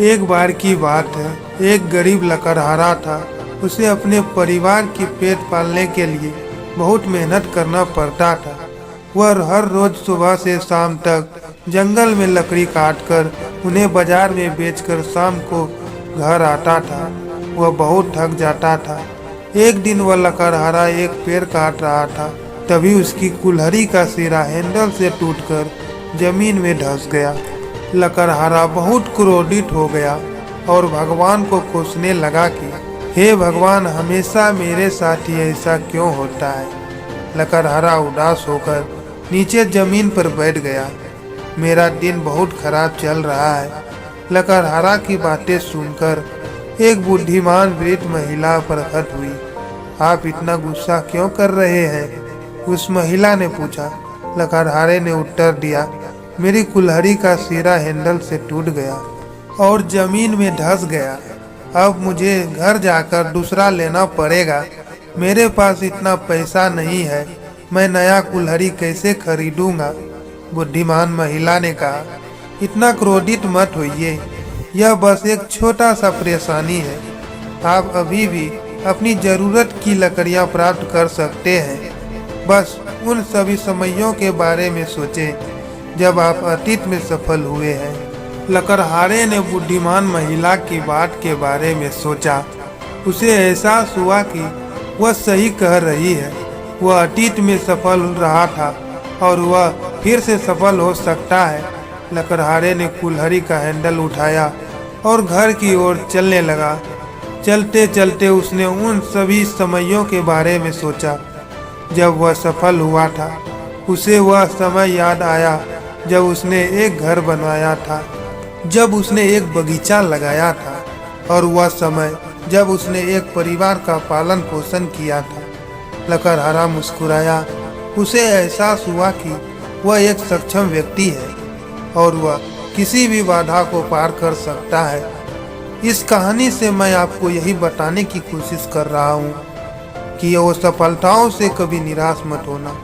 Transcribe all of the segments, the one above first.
एक बार की बात है, एक गरीब लकड़हारा था। उसे अपने परिवार की पेट पालने के लिए बहुत मेहनत करना पड़ता था। वह हर रोज सुबह से शाम तक जंगल में लकड़ी काटकर उन्हें बाजार में बेचकर शाम को घर आता था। वह बहुत थक जाता था। एक दिन वह लकड़हारा एक पेड़ काट रहा था, तभी उसकी कुल्हाड़ी का सिरा हैंडल से टूटकर जमीन में धंस गया। लकड़हारा बहुत क्रोधित हो गया और भगवान को कोसने लगा कि हे भगवान, हमेशा मेरे साथ ही ऐसा क्यों होता है। लकड़हारा उदास होकर नीचे जमीन पर बैठ गया। मेरा दिन बहुत खराब चल रहा है। लकड़हारा की बातें सुनकर एक बुद्धिमान वृद्ध महिला प्रकट हुई। आप इतना गुस्सा क्यों कर रहे हैं? उस महिला ने पूछा। लकड़हारे ने उत्तर दिया, मेरी कुल्हाड़ी का सिरा हैंडल से टूट गया और जमीन में धंस गया। अब मुझे घर जाकर दूसरा लेना पड़ेगा। मेरे पास इतना पैसा नहीं है। मैं नया कुल्हाड़ी कैसे खरीदूंगा? बुद्धिमान महिला ने कहा, इतना क्रोधित मत होइए। यह बस एक छोटा सा परेशानी है। आप अभी भी अपनी जरूरत की लकड़ियां प्राप्त कर सकते हैं। बस उन सभी समयों के बारे में सोचें जब आप अतीत में सफल हुए हैं। लकड़हारे ने बुद्धिमान महिला की बात के बारे में सोचा। उसे एहसास हुआ कि वह सही कह रही है। वह अतीत में सफल रहा था और वह फिर से सफल हो सकता है। लकड़हारे ने कुल्हाड़ी का हैंडल उठाया और घर की ओर चलने लगा। चलते चलते उसने उन सभी समयों के बारे में सोचा जब वह सफल हुआ था। उसे वह समय याद आया जब उसने एक घर बनवाया था, जब उसने एक बगीचा लगाया था, और वह समय जब उसने एक परिवार का पालन पोषण किया था। लकड़हारा मुस्कुराया। उसे एहसास हुआ कि वह एक सक्षम व्यक्ति है और वह किसी भी बाधा को पार कर सकता है। इस कहानी से मैं आपको यही बताने की कोशिश कर रहा हूँ कि वो सफलताओं से कभी निराश मत होना।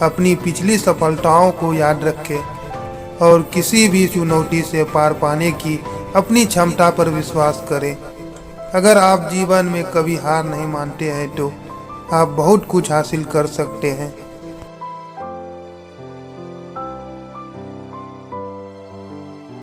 अपनी पिछली सफलताओं को याद रखें और किसी भी चुनौती से पार पाने की अपनी क्षमता पर विश्वास करें। अगर आप जीवन में कभी हार नहीं मानते हैं तो आप बहुत कुछ हासिल कर सकते हैं।